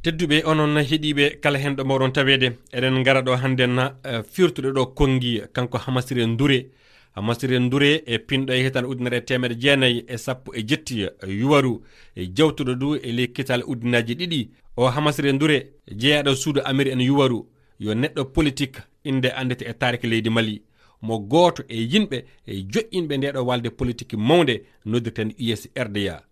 tedduɓe onon heeɗiɓe kala hen ɗo mawɗon tawede eɗen gara ɗo hannden firtude ɗo Kongi kanko Hamasire Ndouré e pinɗo e hitan ujunere temedde jeenayyi e sappo e jetti yuwaru e jawtuɗo du e ley kital ujunaji ɗiɗi o Hamasire Ndouré jeeyaɗo suudu Amiri en yuwaru yo neɗɗo politique inde andete e taariki leydi Mali mo gooto e yimɓe e joƴƴinɓe ndeɗo walde politique mawde noddirten US RDA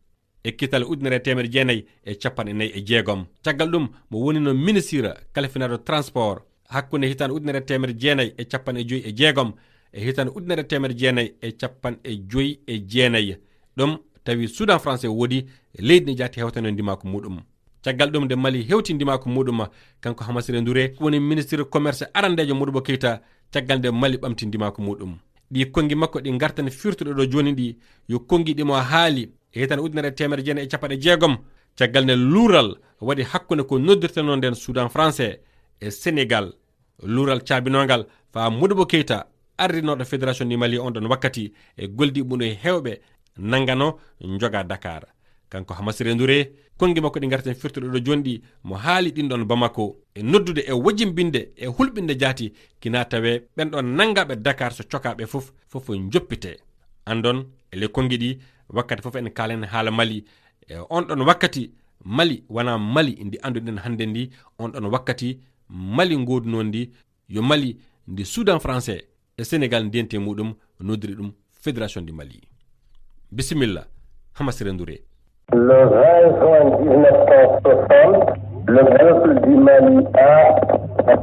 ekkital ujunere temedde jeenayyi e capanɗe nayyi e jeegom caggal ɗum mo woni no ministre kalifinaɗo transport hakkunde hitan ujunere temedde jeenayyi e capanɗe joyyi e jeegom e hitan ujunere temedde jeenayyi e capanɗe joyyi e jeenayyi ɗum tawi Soudan français woodi leydi ndi jatti hewtano ndimako muɗum caggal ɗum nde Mali hewti ndimako muɗum kanko Hamasire Ndouré woni ministre commerce arandejo Modibo Keïta caggal nde Mali ɓamti ndimako muɗum ɗi kongi makko ɗi gartani firtuɗo ɗo joni ɗi yo kongi ɗimo haali e hitan ujunere temedde jeenayyi e capanɗe jeegom caggal nde luural waɗi hakkunde ko noddirteno nden Soudan français e Sénégal luural caabinogal fa Modibo Keïta ardinoɗo fédération du Mali on ɗon wakkati e goldiɓe e hewɓe nangano joga Dakar kanko Hamasire Ndouré kongi makko ɗi garten firtuɗo ɗo joni ɗi mo haali ɗin ɗon Bamako e noddude e wojimbinde e hulɓinde jaati kina tawe ɓen ɗon nangaɓe Dakar so cokaɓe fof joppite andon e ley kongi ɗi wakkati fof en kalen haala Mali e on ɗon wakkati Mali wana Mali ndi anduɗen hande ndi on ɗon wakkati Mali godunon ndi yo Mali ndi Soudan français e Sénégal ndiyente muɗum noddiri ɗum fédération du Mali bisimilla Hamasire Ndouré. Le 20 juin 1960, le peuple du Mali a,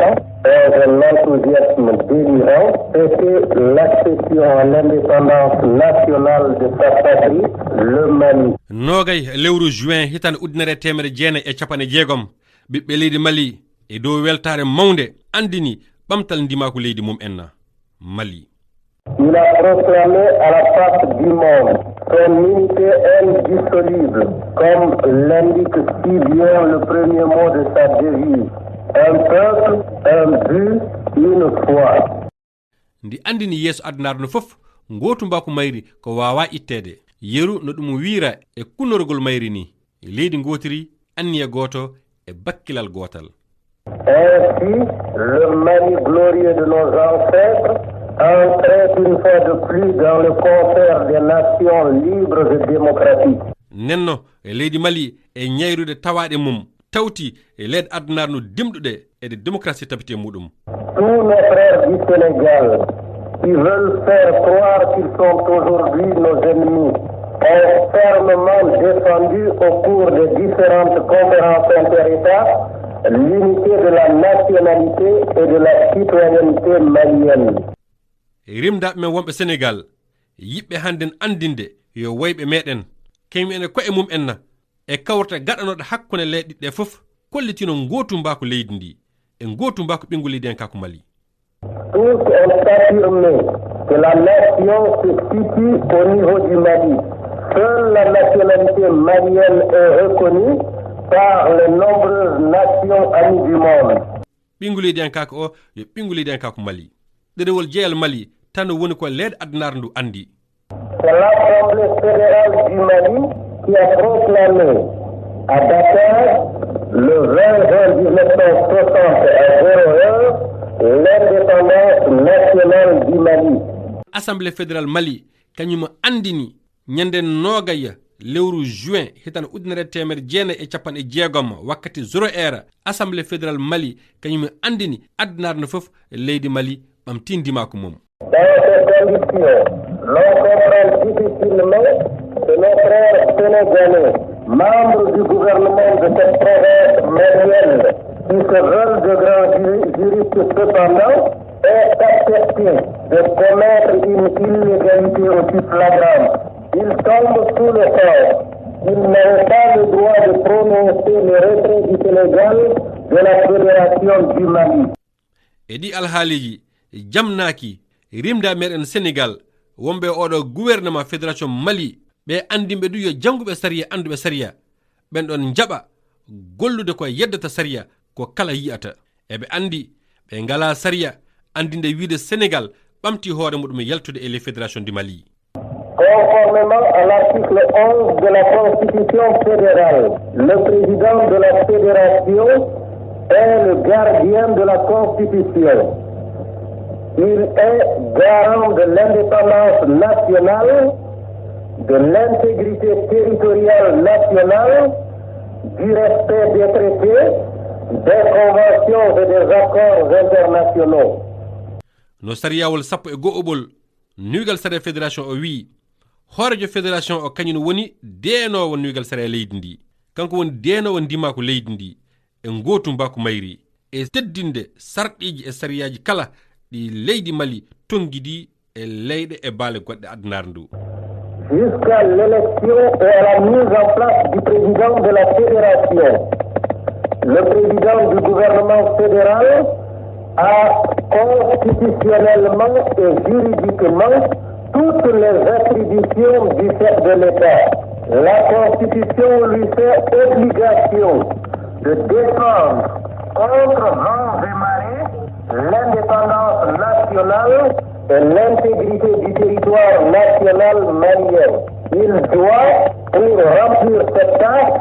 dans un enthousiasme délirant, fêté l'accession à l'indépendance nationale de sa patrie, le Mali. Nogay lewru juin hitan ujunere temedde jeenayyi e capanɗe jeegom ɓiɓɓe leydi Mali e dow weltare mawnde andini ɓamtal ndimako leydi mum en Mali. Il a proclamé à la face du monde son unité indissoluble, comme l'indique si bien le premier mot de sa devise. Un peuple, un but, une foi. Ndi andini yeeso addunaru no fof ngotu mbako mayri ko wawa ittede yeru no ɗum wiira e kunnorgol mayri ni leydi gotiri anniya goto e bakkilal gotal. Ainsi, le Mali glorieux de nos ancêtres entrait une fois de plus dans le concert des nations libres et démocratiques. Nenno e leydi Mali e ñayrude tawaɗe mum tawti e leydi addunaru no dimɗuɗe e de démocratie tabite muɗum. Tous nos frères du Sénégal qui veulent faire croire qu'ils sont aujourd'hui nos ennemis ont fermement défendu au cours des différentes conférences inter-États l'unité de la nationalité et de la citoyenneté malienne. Rimdaɓe men wonɓe Sénégal yiɓɓe hannden andinde yo woyɓe meɗen kemi ene koye mum enna e kawrata gaɗanoɗo hakkunde leyɗe ɗiɗɗe fof kollitino gotu mbako leydi ndi e gotu mbako ɓingu leydi en kako Mali. Tous ont affirmé que la nation se situe au niveau du Mali. Seule la nationalité malienne est reconnue par les nombreuses nations amies du monde. ɓingu leydi en kako o yo ɓingu leydi en kako Mali ɗerewol jeeyal Mali tan woni ko leyɗe addunaru ndu andi. C'est l'Assemblée fédérale du Mali qui a proclamé à Dakar le 20 juin 1960 à 0h l'indépendance nationale du Mali. Assemblée fédérale Mali kañum andini ñande nogaya lewru juin hitan ujunere temedde jeenayyi e capanɗe jeegom wakkati 0h Assemblée fédérale Mali kañum andini addunaru no fof leydi Mali ɓamti ndimako mum. Dans ces conditions, l'on comprend difficilement que nos frères sénégalais, membres du gouvernement de cette province malienne, qui se veulent de grands juristes cependant, aient accepté de commettre une illégalité aussi flagrante. Ils tombent sous le sort. Ils n'ont pas le droit de prononcer le retrait du Sénégal de la fédération du Mali. E ɗi alhaaliji jamnaki rimda meɗen Sénégal wonɓe oɗo gouvernement fédération Mali ɓe andimɓe du yo jannguɓe sariya anduɓe sariya ɓen ɗon jaɓa gollude ko yeddata sariya ko kala yiyata eɓe andi ɓe ngala sariya andinde wiide Sénégal ɓamti hoore muɗum yaltude e les fédération du Mali. Conformément à l'article l'article 11 de la Constitution fédérale. Le président de la fédération est le gardien de la Constitution. Il est garant de l'indépendance nationale, de l'intégrité territoriale nationale, du respect des traités, des conventions et des accords internationaux. No sariyawol sappo e go'oɓol nuigal sare fédération o wi horejo fédération o kañum woni deenowo nuigal sare leydi ndi kanko woni deenowo ndimako leydi ndi e gotumbako mayri e teddinde sarɗiji e sariyaji kala ɗi leydi Mali tonguidi e leyɗe e baale goɗɗe addunaare ndu. Jusqu'à l'élection et à la mise en place du président de la fédération, le président du gouvernement fédéral a constitutionnellement et juridiquement toutes les attributions du chef de l'État. La Constitution lui fait obligation de défendre contre vents et marées l'indépendance nationale et l'intégrité du territoire national malien. Il doit, pour remplir cette tâche,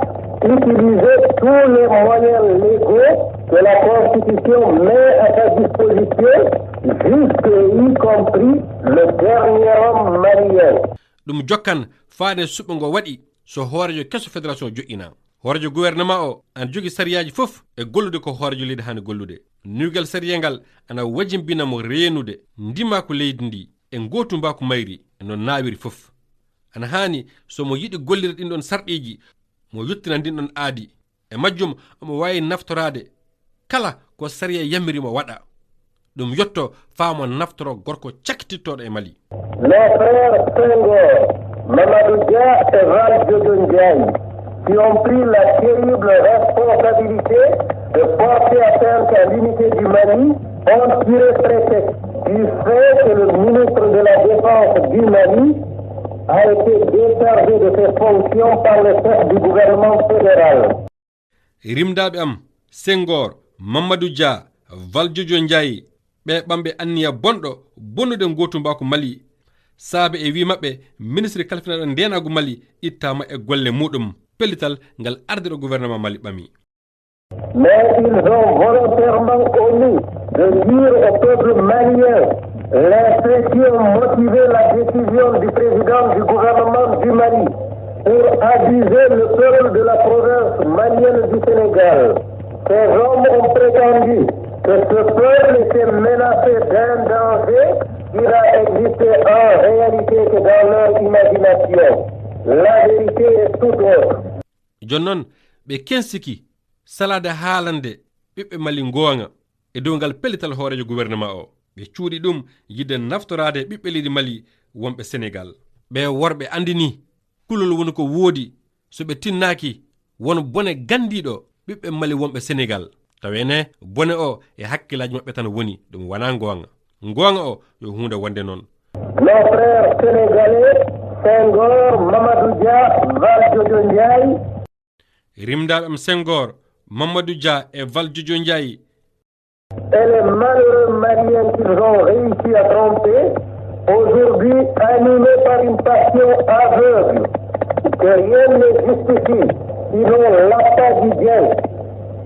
utiliser tous les moyens légaux que la Constitution met à sa disposition, y compris le dernier homme malien. Ɗum jokkan faade suɓɓo ngo waɗi so hoorejo keso fédération joƴƴina hoorejo gouvernement o ana jogi sariyaji fof e gollude ko hoorejo leydi hani gollude nugal sariya ngal ana wajimbina mo reenude ndima ko leydi ndi e gotumba ko mayri e non naawiri fof ana hani so mo yiɗi gollire ɗin ɗon sarɗiji mo yettina ndin ɗon aadi e majjum omo wawi naftorade kala ko sariya yamirimo waɗa ɗum yetto faamo naftoro gorko cakkitittoɗo e Mali. Les frères Senghor, Mamadou Dia et Valdiodio Ndiaye, qui ont pris la terrible responsabilité de porter atteinte à l'unité du Mali, ont tiré prétexte du fait que le ministre de la Défense du Mali a été déchargé de ses fonctions par le chef du gouvernement fédéral. Rimdaɓe am Senghor, Mamadou Dia, Valdiodio Ndiaye ɓe ɓamɓe anniya bonɗo bonnude gotumbako Mali saabe e wi maɓɓe ministre kalfinaɗo ndenagu Mali ittama e golle muɗum pellital ngal ardiro gouvernement Mali ɓami. Mais ils ont volontairement omis de dire au peuple malien les faits qui ont motivé la décision du président du gouvernement du Mali pour abuser le peuple de la province malienne du Sénégal. Ces hommes ont prétendu que ce peuple était menacé d'un danger qui n'a existé en réalité que dans leur imagination. La vérité est tout autre. Jonnon ɓe kensiki salade haalande ɓiɓɓe Mali goonga e dow ngal pellital hoorejo gouvernement o ɓe cuuɗi ɗum yidde naftorade ɓiɓɓe leydi Mali wonɓe Sénégal ɓe worɓe andini kulol woni ko woodi so ɓe tinnaki won bone gandiɗo ɓiɓɓe Mali wonɓe Sénégal tawene bone o e hakkillaji maɓɓe tan woni ɗum wona goonga o yo hunde wonde noon. Nos frères sénégalais Senghor, Mamadou Dia, Valdiodio Ndiaye. Rimdaɓe am Senghor, Mamadou Dia et Valdiodio Ndiaye. Et les malheureux Maliens qu'ils ont réussi à tromper, aujourd'hui animés par une passion aveugle, que rien ne justifie, sinon l'appât du bien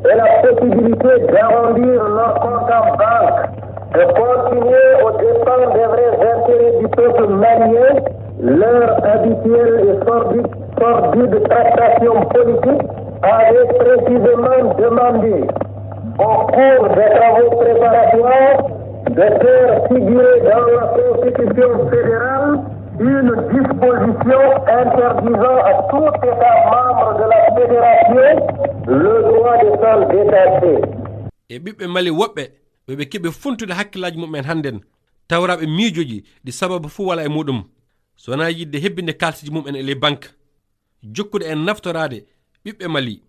et la possibilité d'arrondir leur compte en banque, de continuer aux dépens des vrais intérêts du peuple malien, leur habituelle et sordide tractation politique avait précisément demandé, au cours des travaux préparatoires, de faire figurer dans la Constitution fédérale une disposition interdisant à tout État membre de la fédération le droit de s'en détacher. E ɓiɓɓe Mali woɓɓe ɓe keɓe funtude hakkillaji mumen hannden tawraɓe miijoji ɗi sababu fuu wala e muɗum sona yidde hebbinde kalsiji mumen e les banque jokkude en naftorade ɓiɓɓe Mali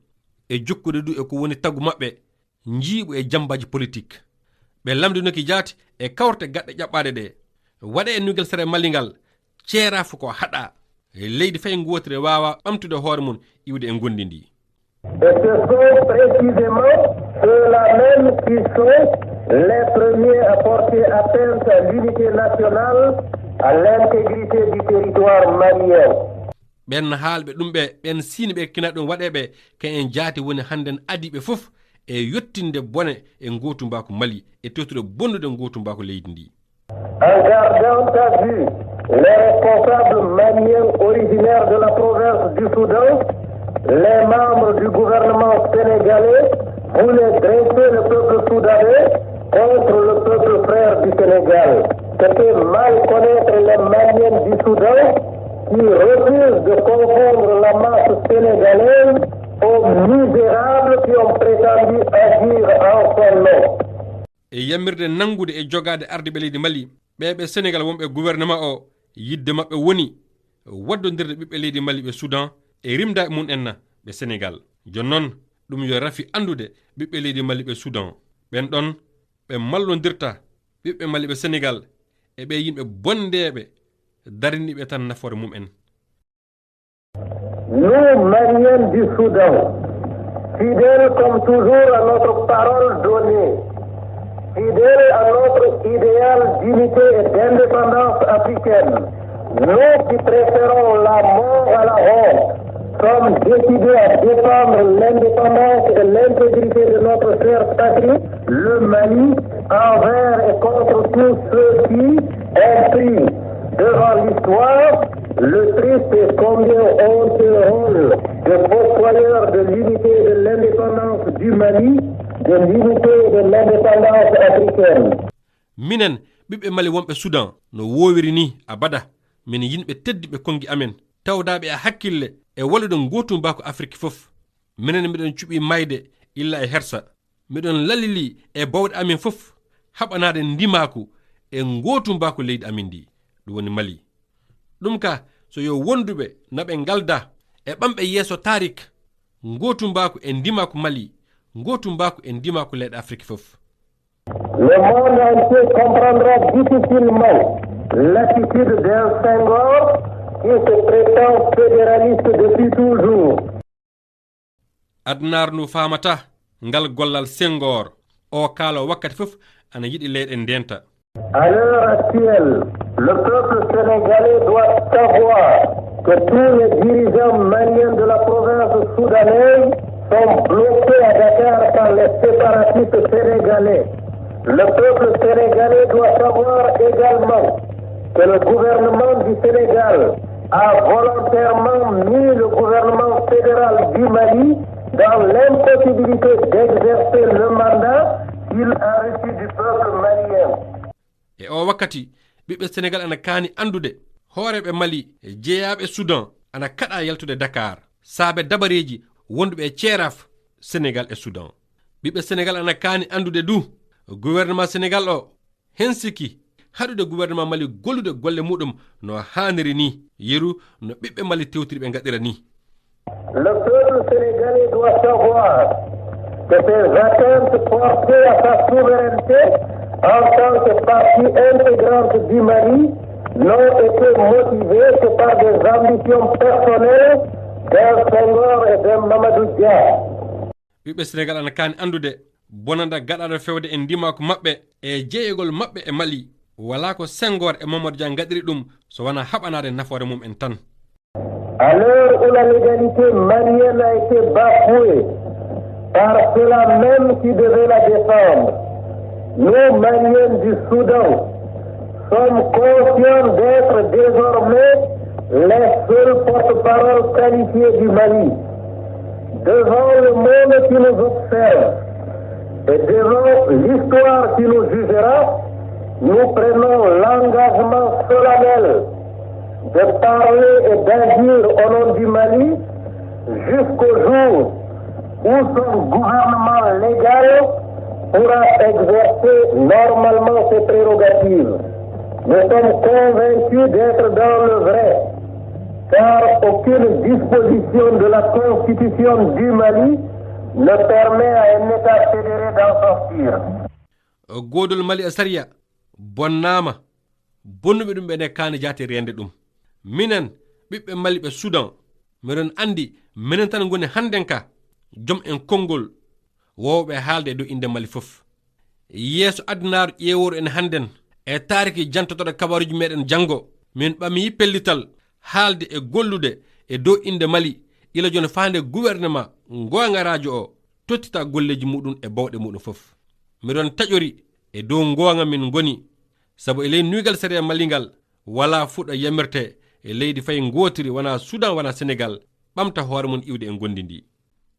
e jokkude du e ko woni taggu maɓɓe jiiɓu e jambaji politique ɓe lamdinoki jaati e kawrte gaɗɗe ƴaɓɓade ɗe waɗe e nugal sere Mali ngal ceerafo ko haɗa e leydi fay gotire wawa ɓamtude hoore mum iwde e gondi ndi. Et ce sont précisément ceux-là même qui sont les premiers à porter atteinte à l'unité nationale, à l'intégrité du territoire malien. ɓen haalɓe ɗum ɓe ɓen siini ɓe kina ɗum waɗeɓe ka en jaati woni hannden adiɓe fof e yettinde bone e ngotumbako Mali e tewtude bonnude ngotumbako leydi ndi. En gardant à vue les responsables maliens originaires de la province du Soudan, les membres du gouvernement sénégalais voulaient dresser le peuple soudanais contre le peuple frère du Sénégal. C'était mal connaître les Maliens du Soudan qui refusent de confondre la masse sénégalaise aux misérables qui ont prétendu agir en son nom. E yamirde nangude e jogade ardiɓe leydi Mali ɓeɓe Sénégal wonɓe gouvernement o yidde mabɓe woni waddodirde ɓiɓɓe leydi Mali ɓe Soudan e rimda e mun enna ɓe Sénégal. Jonnon ɗum yo rafi andude ɓiɓɓe leydi Mali ɓe Soudan ɓen ɗon ɓe mallodirta ɓiɓɓe Mali ɓe Sénégal e ɓe yimɓe bondeɓe dariniɓe tan nafoore mum en. Nous, Maliens du Soudan, fidèles comme toujours à notre parole donnée, fidèles à notre idéal d'unité et d'indépendance africaine, nous qui préférons la mort à la honte, sommes décidés à défendre l'indépendance et l'intégrité de notre chère patrie, le Mali, envers et contre tous ceux qui inscrivent devant l'histoire le triste et combien honteux rôle de fossoyeur de l'unité et de l'indépendance du Mali, de l'unité et de l'indépendance africaine. Minen ɓiɓɓe Mali wonɓe Soudan no wowiri ni abada min yimɓe teddiɓe kongi amen tawdaɓe e hakkille e wallude ngotumbako Afrique fof. Minen miɗon cuɓi mayde illa e hersa miɗon lalili e bawɗe amin fof haɓanade ndimaku e ngotumbako leydi amin ndi ɗum woni Mali. ɗum ka so yo wonduɓe naɓe ngalda e ɓamɓe yeeso tarik ngotumbako e ndimaku Mali ngotumbako e ndimaku leyɗe Afrique fof. Le monde entier comprendra difficilement l'attitude d'un Senghor qui se prétend fédéraliste depuis toujours. Adnar nu famata ngal gollal Senghor o kaalo wakkati fof ana yiɗi leyɗe ndenta. À l'heure actuelle, le peuple sénégalais doit savoir que tous les dirigeants maliens de la province soudanaise sont bloqués à Dakar par les séparatistes sénégalais. Le peuple sénégalais doit savoir également que le gouvernement du Sénégal a volontairement mis le gouvernement fédéral du Mali dans l'impossibilité d'exercer le mandat qu'il a reçu du peuple malien. E o wakkati ɓiɓɓe Sénégal ana kaani andude hooreɓe Mali e jeeyaɓe Soudan ana kaɗa yaltude Dakar saabe dabareji wonduɓe e ceeraf Sénégal e Soudan. ɓiɓɓe Sénégal ana kaani andude du gouvernement Sénégal o hensiki haɗude gouvernement Mali gollude golle muɗum no haniri ni yeru no ɓiɓɓe Mali tewtiri ɓe gaɗira ni. Le peuple sénégalais doit savoir que ces atteintes portées à sa souveraineté en tant que partie intégrante du Mali n'ont été motivées que par des ambitions personnelles d'un Senghor et d'un Mamadou Dia. ɓiɓɓe Sénégal ana kaani andude bonanda gaɗaɗo fewde e ndimako maɓɓe e jeeyegol maɓɓe e Mali wala ko Senghor e Mamadou Dia gaɗiri ɗum so wona haɓanade nafoore mum en tan. À l'heure où la légalité malienne a été bafouée par ceux-là même qui devaient la défendre, nous, Maliens du Soudan, sommes conscients d'être désormais les seuls porte-parole qualifiés du Mali. Devant le monde qui nous observe et devant l'histoire qui nous jugera, nous prenons l'engagement solennel de parler et d'agir au nom du Mali jusqu'au jour où son gouvernement légal pourra exercer normalement ses prérogatives. Nous sommes convaincus d'être dans le vrai, car aucune disposition de la Constitution du Mali ne permet à un État fédéré d'en sortir. Godol Mali e Saria bonnama bonnuɓe ɗum ɓene kaani jaati rende ɗum. Minen ɓiɓɓe Mali ɓe Soudan miɗon andi minen tan goni hannden ka joom en konngol wowɓe haalde dow inde Mali fof. Yeeso addunaru ƴeeworu en hannden e taariki jantotoɗo kabaruji meɗen janngo min ɓami pellital haalde e gollude e dow inde Mali ila joni faande gouvernement gonga radio o tottita golleji muɗum e bawɗe muɗum fof miɗon taƴori e dow gonga min goni sabu e ley nuygal sere malingal wala fuɗa yamirte e leydi fay ngotiri wana Sudan wana Sénégal ɓamta hoore mun iwde e gondi ndi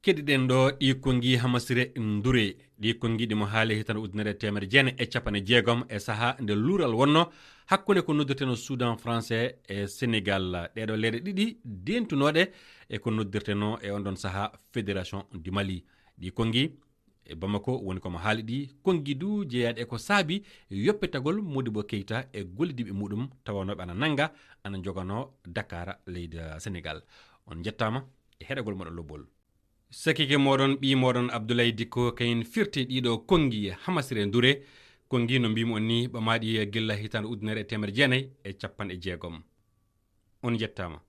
keɗiɗen ɗo ɗi kongi Hamasire Ndure ɗi kongi ɗimo haali hitan ujunere temere jeene e capane jeegom e saaha nde luural wonno hakkunde ko noddirteno Sudan français e Sénégal ɗeɗo leyɗe ɗiɗi dentunoɗe e ko noddirteno e on ɗon saaha fédération du Mali ɗi kongi e Bamako woni komo haali ɗi kongi du jeeyaɗe ko saabi yoppitagol Modibo Keita e gollidiɓe muɗum tawanoɓe ana nanga ana jogano Dakar leydi Sénégal on jettama e heɗagol moɗon lobbol sakike moɗon ɓi moɗon Abdoulaye Dicko kayen firti ɗiɗo kongi Hamasire Ndure kongi no mbimi on ni ɓamaɗi gilla hitande ujunere e temere jeenayyi e capanɗe jeegom on jettama